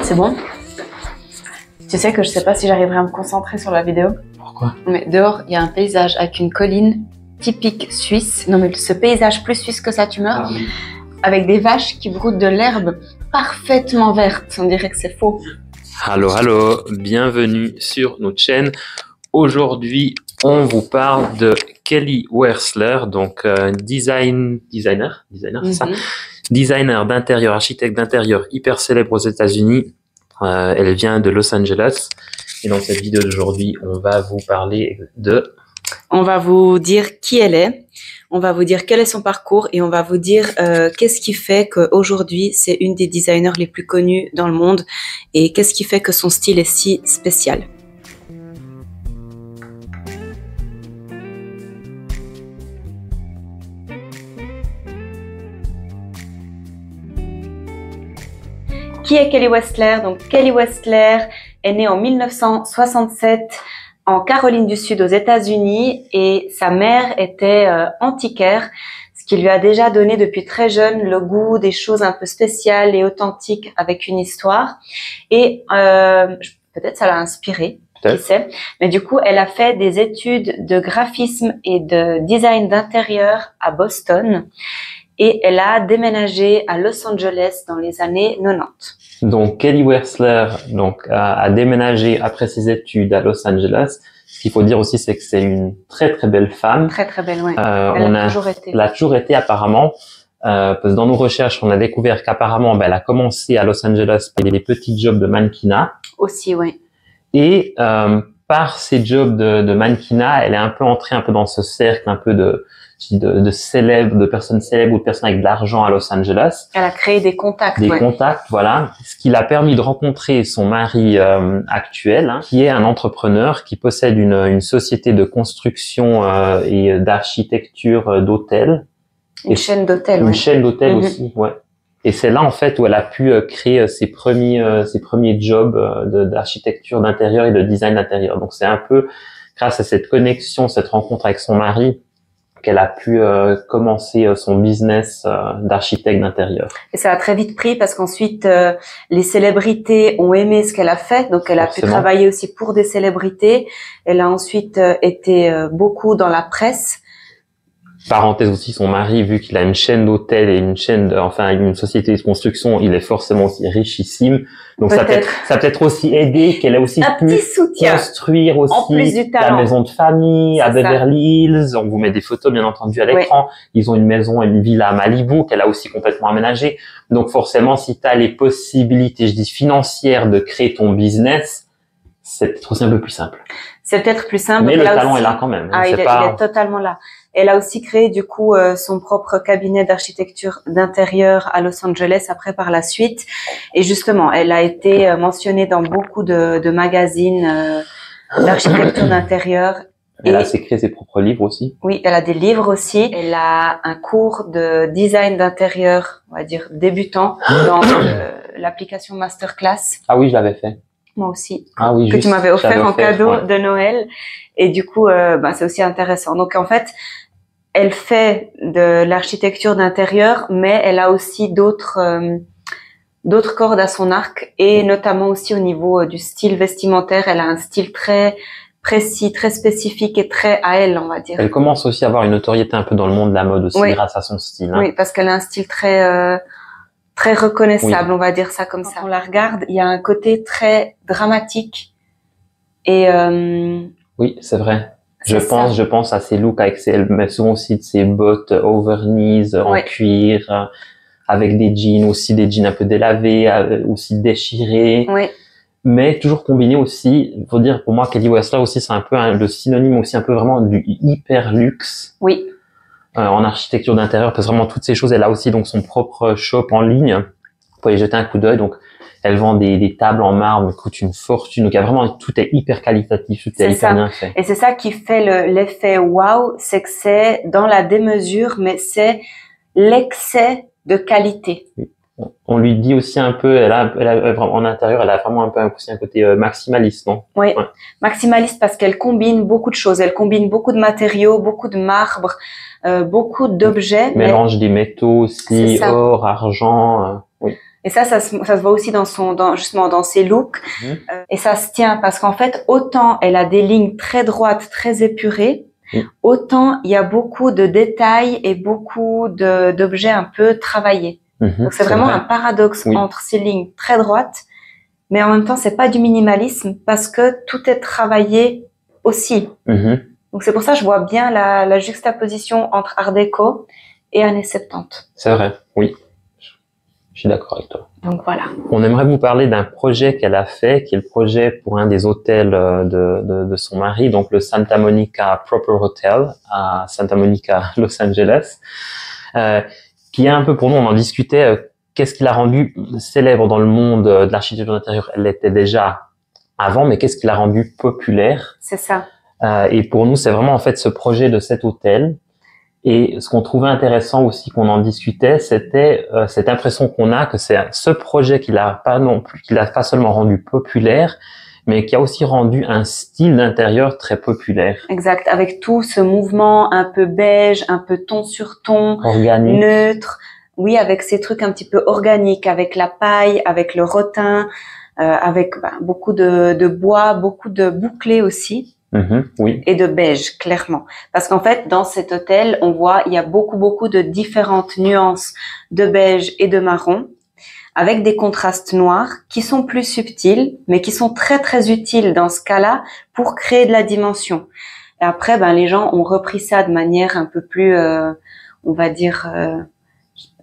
C'est bon? Tu sais que je sais pas si j'arriverai à me concentrer sur la vidéo. Pourquoi? Mais dehors, il y a un paysage avec une colline typique suisse. Non mais ce paysage plus suisse que ça, tu meurs. Ah oui. Avec des vaches qui broutent de l'herbe parfaitement verte. On dirait que c'est faux. Hallo, bienvenue sur notre chaîne. Aujourd'hui, on vous parle de Kelly Wearstler, donc designer, c'est ça? Designer d'intérieur, architecte d'intérieur hyper célèbre aux États-Unis. Elle vient de Los Angeles. Et dans cette vidéo d'aujourd'hui, on va vous parler de... On va vous dire qui elle est, on va vous dire quel est son parcours et on va vous dire qu'est-ce qui fait qu'aujourd'hui c'est une des designers les plus connues dans le monde et qu'est-ce qui fait que son style est si spécial. Qui est Kelly Wearstler? Donc Kelly Wearstler est née en 1967 en Caroline du Sud aux États-Unis et sa mère était antiquaire, ce qui lui a déjà donné depuis très jeune le goût des choses un peu spéciales et authentiques avec une histoire. Et peut-être ça l'a inspirée, qui sait. Mais du coup, elle a fait des études de graphisme et de design d'intérieur à Boston. Et elle a déménagé à Los Angeles dans les années 90. Donc, Kelly Wearstler a déménagé après ses études à Los Angeles. Ce qu'il faut dire aussi, c'est que c'est une très très belle femme. Très très belle, oui. Elle a toujours été apparemment. Parce que dans nos recherches, on a découvert qu'apparemment, elle a commencé à Los Angeles par des petits jobs de mannequinat. Aussi, oui. Et par ces jobs de mannequinat, elle est un peu entrée un peu dans ce cercle un peu de célèbres, de personnes célèbres ou de personnes avec de l'argent à Los Angeles. Elle a créé des contacts. Des contacts, voilà. Ce qui l'a permis de rencontrer son mari actuel, qui est un entrepreneur qui possède une société de construction et d'architecture d'hôtels. Une chaîne d'hôtels, Une chaîne d'hôtels aussi, ouais. Et c'est là, en fait, où elle a pu créer ses premiers jobs d'architecture d'intérieur et de design d'intérieur. Donc, c'est un peu grâce à cette connexion, cette rencontre avec son mari, qu'elle a pu commencer son business d'architecte d'intérieur. Et ça a très vite pris parce qu'ensuite, les célébrités ont aimé ce qu'elle a fait. Donc, elle a pu travailler aussi pour des célébrités. Elle a ensuite été beaucoup dans la presse. Parenthèse aussi, son mari, vu qu'il a une chaîne d'hôtels et une société de construction, il est forcément aussi richissime. Donc ça a peut-être aussi aidé qu'elle a aussi pu construire aussi la maison de famille à Beverly Hills. On vous met des photos bien entendu à l'écran. Ils ont une maison et une villa à Malibu qu'elle a aussi complètement aménagée. Donc forcément, si tu as les possibilités, je dis financières, de créer ton business, c'est peut-être aussi un peu plus simple. C'est peut-être plus simple. Mais le talent est là quand même. Ah, il est totalement là. Elle a aussi créé du coup son propre cabinet d'architecture d'intérieur à Los Angeles après par la suite. Et justement, elle a été mentionnée dans beaucoup de magazines d'architecture d'intérieur. Elle a créé ses propres livres aussi. Oui, elle a des livres aussi. Elle a un cours de design d'intérieur, on va dire débutant, dans l'application Masterclass. Ah oui, je l'avais fait. Moi aussi. Ah oui, que tu m'avais offert en cadeau de Noël. Et du coup, c'est aussi intéressant. Donc en fait, elle fait de l'architecture d'intérieur, mais elle a aussi d'autres cordes à son arc, et notamment aussi au niveau du style vestimentaire. Elle a un style très précis, très spécifique et très à elle, on va dire. Elle commence aussi à avoir une notoriété un peu dans le monde de la mode aussi, grâce à son style. Oui, parce qu'elle a un style très reconnaissable, on va dire ça comme ça. Quand on la regarde, il y a un côté très dramatique et oui, c'est vrai. Je pense à ses looks elle met souvent aussi de ses bottes over-knees en cuir, avec des jeans un peu délavés, aussi déchirés. Oui. Mais toujours combiné aussi, faut dire pour moi Kelly Wearstler aussi c'est un peu le synonyme aussi un peu vraiment du hyper luxe. Oui. En architecture d'intérieur, parce que vraiment toutes ces choses, elle a aussi donc son propre shop en ligne. Vous pouvez y jeter un coup d'œil. Donc elle vend des tables en marbre qui coûtent une fortune. Donc il y a vraiment, tout est hyper qualitatif, tout est hyper bien fait. Et c'est ça qui fait l'effet waouh, c'est que c'est dans la démesure, mais c'est l'excès de qualité. Oui. On lui dit aussi un peu, elle a en intérieur, elle a vraiment un peu aussi un côté maximaliste, non? Oui, maximaliste parce qu'elle combine beaucoup de choses. Elle combine beaucoup de matériaux, beaucoup de marbre, beaucoup d'objets. Mélange des métaux aussi, or, argent. Oui. Et ça se voit aussi justement dans ses looks. Et ça se tient parce qu'en fait, autant elle a des lignes très droites, très épurées, autant il y a beaucoup de détails et beaucoup d'objets un peu travaillés. Donc c'est vraiment un paradoxe entre ces lignes très droites, mais en même temps c'est pas du minimalisme parce que tout est travaillé aussi. Donc c'est pour ça que je vois bien la juxtaposition entre Art déco et années 70. C'est vrai, oui. Je suis d'accord avec toi. Donc voilà. On aimerait vous parler d'un projet qu'elle a fait, qui est le projet pour un des hôtels de son mari, donc le Santa Monica Proper Hotel à Santa Monica, Los Angeles, qui est un peu pour nous, on en discutait, qu'est-ce qui l'a rendu célèbre dans le monde de l'architecture d'intérieur? Elle l'était déjà avant, mais qu'est-ce qui l'a rendu populaire? C'est ça. Et pour nous, c'est vraiment en fait ce projet de cet hôtel. Et ce qu'on trouvait intéressant aussi, qu'on en discutait, c'était cette impression qu'on a que c'est ce projet qui l'a pas seulement rendu populaire, mais qui a aussi rendu un style d'intérieur très populaire. Exact, avec tout ce mouvement un peu beige, un peu ton sur ton, organique, neutre. Oui, avec ces trucs un petit peu organiques, avec la paille, avec le rotin, avec beaucoup de bois, beaucoup de bouclés aussi. Oui. Et de beige, clairement. Parce qu'en fait, dans cet hôtel, on voit, il y a beaucoup de différentes nuances de beige et de marron, avec des contrastes noirs qui sont plus subtils, mais qui sont très utiles dans ce cas-là pour créer de la dimension. Et après, les gens ont repris ça de manière un peu plus, on va dire,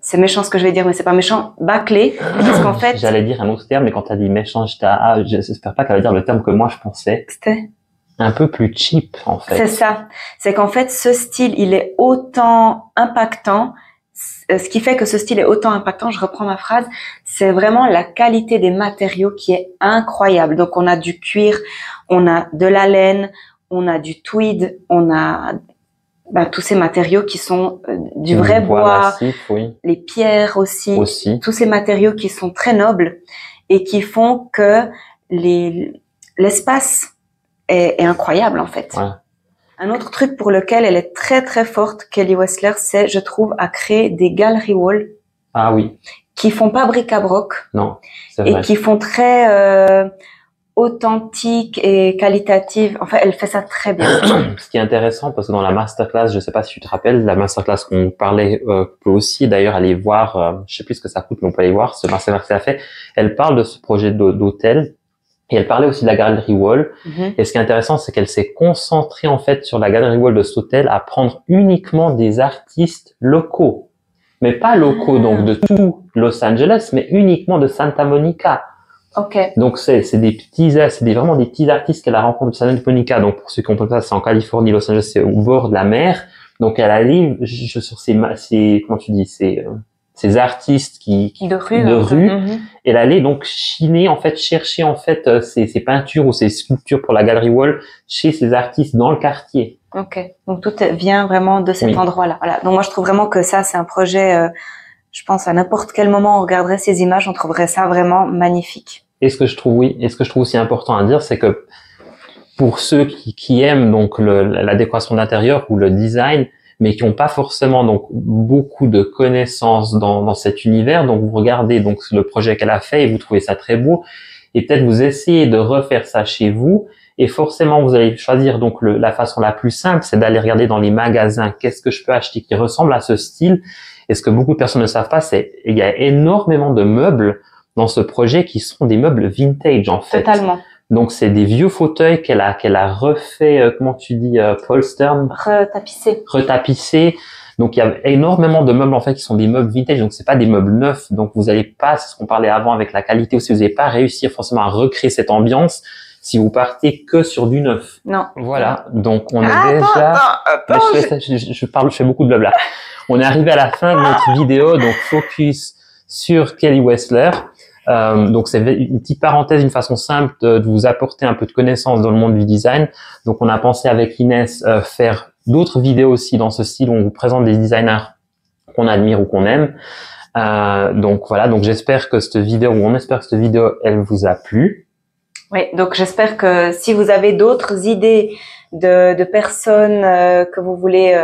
c'est méchant ce que je vais dire, mais c'est pas méchant, bâclé. Parce qu'en fait, j'allais dire un autre terme, mais quand tu as dit méchant, j'espère pas qu'elle va dire le terme que moi je pensais. C'était un peu plus cheap, en fait. C'est ça. C'est qu'en fait, ce style, il est autant impactant. Ce qui fait que ce style est autant impactant, je reprends ma phrase, c'est vraiment la qualité des matériaux qui est incroyable. Donc, on a du cuir, on a de la laine, on a du tweed, on a tous ces matériaux qui sont du vrai bois, massif, oui. Les pierres aussi, tous ces matériaux qui sont très nobles et qui font que l'espace est incroyable en fait. Ouais. Un autre truc pour lequel elle est très forte, Kelly Wearstler, c'est, je trouve, à créer des gallery walls. Ah oui. Qui font pas bric-à-broc. Non, c'est vrai. Et qui font très authentique et qualitative. Enfin, elle fait ça très bien. Ce qui est intéressant, parce que dans la masterclass, je sais pas si tu te rappelles, la masterclass qu'on parlait, peut aussi d'ailleurs aller voir, je sais plus ce que ça coûte, mais on peut aller voir ce masterclass qu'elle a fait. Elle parle de ce projet d'hôtel. Et elle parlait aussi de la gallery wall. Et ce qui est intéressant, c'est qu'elle s'est concentrée en fait sur la gallery wall de cet hôtel à prendre uniquement des artistes locaux. Mais pas locaux donc de tout Los Angeles, mais uniquement de Santa Monica. Ok. Donc c'est vraiment des petits artistes qu'elle a rencontrés de Santa Monica. Donc pour ceux qui ont pas ça, c'est en Californie, Los Angeles, c'est au bord de la mer. Donc elle allait sur comment tu dis, ces artistes de rue, elle allait donc chercher en fait ces peintures ou ces sculptures pour la gallery wall chez ces artistes dans le quartier. Ok, donc tout vient vraiment de cet endroit-là. Voilà. Donc moi je trouve vraiment que ça c'est un projet, je pense à n'importe quel moment on regarderait ces images, on trouverait ça vraiment magnifique. Et ce que je trouve aussi important à dire, c'est que pour ceux qui aiment donc la décoration d'intérieur ou le design, mais qui n'ont pas forcément donc beaucoup de connaissances dans cet univers. Donc vous regardez donc le projet qu'elle a fait et vous trouvez ça très beau, et peut-être vous essayez de refaire ça chez vous, et forcément vous allez choisir donc la façon la plus simple, c'est d'aller regarder dans les magasins qu'est-ce que je peux acheter qui ressemble à ce style. Et ce que beaucoup de personnes ne savent pas, c'est il y a énormément de meubles dans ce projet qui sont des meubles vintage en fait. Totalement. Donc c'est des vieux fauteuils qu'elle a refait, comment tu dis, polster, retapissé. Donc il y a énormément de meubles en fait qui sont des meubles vintage, donc c'est pas des meubles neufs. Donc vous allez pas, c'est ce qu'on parlait avant avec la qualité aussi, vous n'allez pas réussir forcément à recréer cette ambiance si vous partez que sur du neuf. Non. Voilà. Donc on est déjà. Je fais beaucoup de blabla. On est arrivé à la fin de notre vidéo, donc focus sur Kelly Wearstler. Donc c'est une petite parenthèse, une façon simple de vous apporter un peu de connaissances dans le monde du design. Donc on a pensé avec Inès faire d'autres vidéos aussi dans ce style où on vous présente des designers qu'on admire ou qu'on aime. Donc voilà, donc on espère que cette vidéo elle vous a plu. Oui, donc j'espère que si vous avez d'autres idées de personnes que vous voulez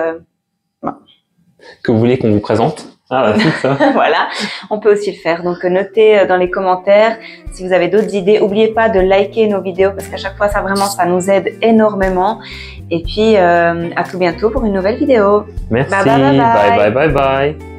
qu'on vous présente. Ah, bah, c'est ça. Voilà, on peut aussi le faire. Donc, notez dans les commentaires si vous avez d'autres idées. N'oubliez pas de liker nos vidéos parce qu'à chaque fois, ça nous aide énormément. Et puis, à tout bientôt pour une nouvelle vidéo. Merci. Bye bye bye bye. Bye bye bye bye.